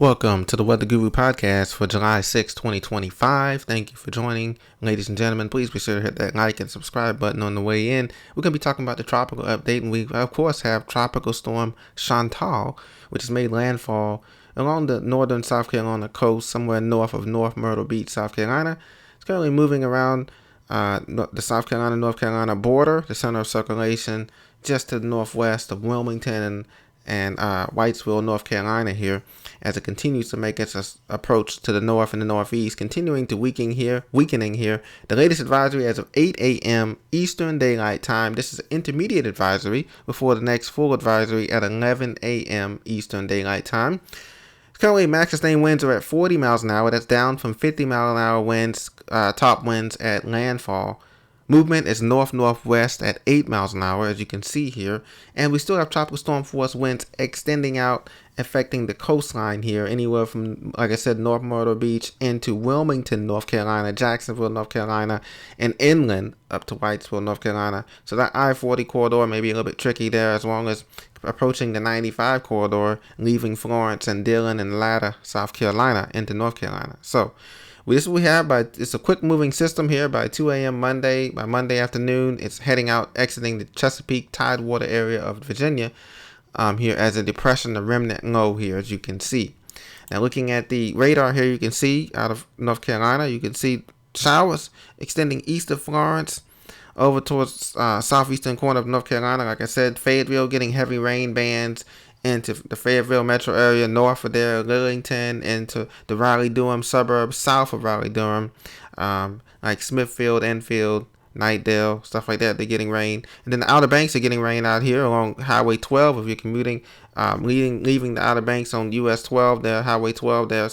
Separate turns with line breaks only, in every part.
Welcome to the Weather Guru podcast for July 6, 2025. Thank you for joining. Ladies and gentlemen, please be sure to hit that like and subscribe button on the way in. We're going to be talking about the tropical update, and we, of course, have Tropical Storm Chantal, which has made landfall along the northern South Carolina coast, somewhere north of North Myrtle Beach, South Carolina. It's currently moving around the South Carolina-North Carolina border, the center of circulation, just to the northwest of Wilmington and Whitesville, North Carolina here, as it continues to make its approach to the north and the northeast, continuing to weakening here. The latest advisory as of 8 a.m. Eastern Daylight Time. This is an intermediate advisory before the next full advisory at 11 a.m. Eastern Daylight Time. Currently, max sustained winds are at 40 miles an hour. That's down from 50 mile an hour winds, top winds at landfall. Movement is north-northwest at 8 miles an hour, as you can see here. And we still have tropical storm force winds extending out, affecting the coastline here, anywhere from, like I said, North Myrtle Beach into Wilmington, North Carolina, Jacksonville, North Carolina, and inland up to Whitesville, North Carolina. So that I-40 corridor may be a little bit tricky there, as long as approaching the 95 corridor, leaving Florence and Dillon and Latta, South Carolina, into North Carolina. So this is what we have. It's a quick moving system here by 2 a.m. Monday. By Monday afternoon, it's heading out, exiting the Chesapeake Tidewater area of Virginia here as a depression, a remnant low here, as you can see. Now, looking at the radar here, you can see out of North Carolina, you can see showers extending east of Florence over towards southeastern corner of North Carolina. Like I said, Fayetteville getting heavy rain bands into the Fayetteville metro area, north of there, Lillington, into the Raleigh-Durham suburbs, south of Raleigh-Durham, like Smithfield, Enfield, Knightdale, stuff like that. They're getting rain. And then the Outer Banks are getting rain out here along Highway 12 if you're commuting, leaving the Outer Banks on US 12 there, Highway 12 there,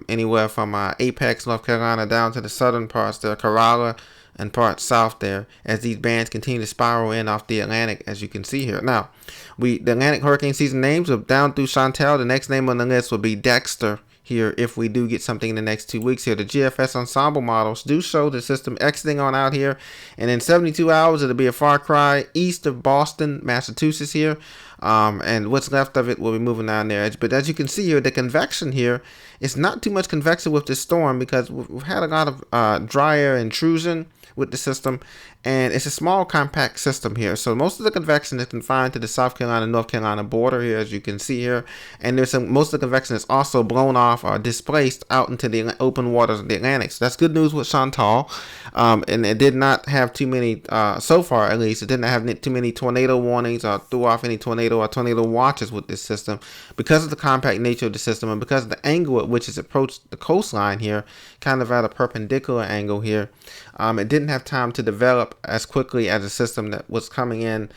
anywhere from Apex, North Carolina, down to the southern parts there, Corolla, and parts south there, as these bands continue to spiral in off the Atlantic, as you can see here. Now, the Atlantic hurricane season names are down through Chantal. The next name on the list will be Dexter here if we do get something in the next 2 weeks here. The GFS ensemble models do show the system exiting on out here, and in 72 hours it'll be a far cry east of Boston, Massachusetts here, and what's left of it will be moving down there. But as you can see here, the convection here, it's not too much convection with this storm because we've had a lot of dry air intrusion with the system, and it's a small compact system here, so most of the convection is confined to the South Carolina North Carolina border here, as you can see here, and most of the convection is also blown off or displaced out into the open waters of the Atlantic. So that's good news with Chantal, and it did not have too many so far, at least it didn't have too many tornado warnings or threw off any tornado or tornado watches with this system because of the compact nature of the system and because of the angle at which it's approached the coastline here, kind of at a perpendicular angle here. It didn't have time to develop as quickly as a system that was coming in,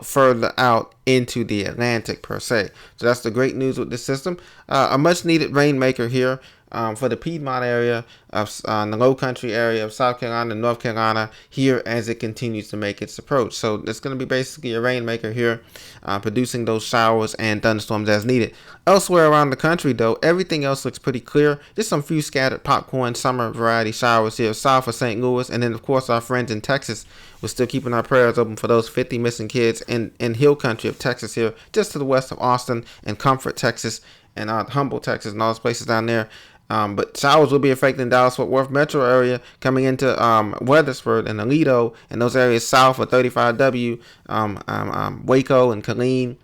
further out into the Atlantic per se. So that's the great news with this system. A much needed rainmaker here for the Piedmont area of the low country area of South Carolina and North Carolina here as it continues to make its approach. So it's going to be basically a rainmaker here, producing those showers and thunderstorms as needed. Elsewhere around the country, though, everything else looks pretty clear. Just some few scattered popcorn summer variety showers here south of St. Louis, and then of course our friends in Texas. We're still keeping our prayers open for those 50 missing kids in hill country of Texas here, just to the west of Austin, and Comfort, Texas, and Humble, Texas, and all those places down there. But showers will be affecting Dallas-Fort Worth metro area, coming into Weathersford and Aledo, and those areas south of 35W, Waco and Killeen.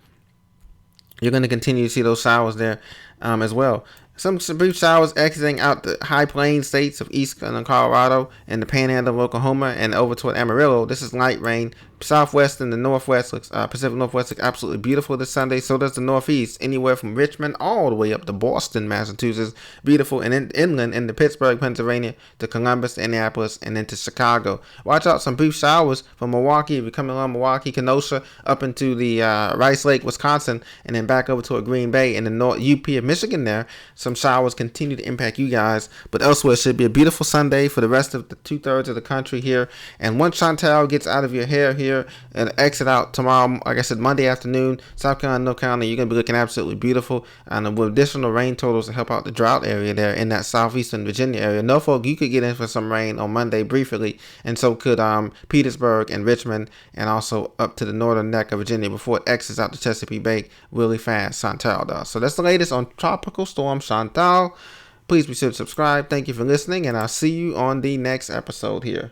You're going to continue to see those showers there as well. Some brief showers exiting out the high plains states of East Colorado and the Panhandle of Oklahoma and over toward Amarillo. This is light rain. Southwest and the northwest looks, Pacific Northwest looks absolutely beautiful this Sunday. So does the northeast, anywhere from Richmond all the way up to Boston, Massachusetts. Beautiful, and inland into Pittsburgh, Pennsylvania, to Columbus, Indianapolis, and into Chicago. Watch out, some brief showers from Milwaukee. If you're coming along Milwaukee, Kenosha, up into the Rice Lake, Wisconsin, and then back over to Green Bay in the North UP of Michigan there. Some showers continue to impact you guys, but elsewhere it should be a beautiful Sunday for the rest of the 2/3 of the country here. And once Chantal gets out of your hair here, here and exit out tomorrow. Like I said, Monday afternoon, South Carolina, North Carolina, you're going to be looking absolutely beautiful. And with additional rain totals to help out the drought area there in that southeastern Virginia area. Norfolk, you could get in for some rain on Monday briefly, and so could Petersburg and Richmond, and also up to the northern neck of Virginia before it exits out to Chesapeake Bay really fast. Chantal does. So that's the latest on Tropical Storm Chantal. Please be sure to subscribe. Thank you for listening, and I'll see you on the next episode here.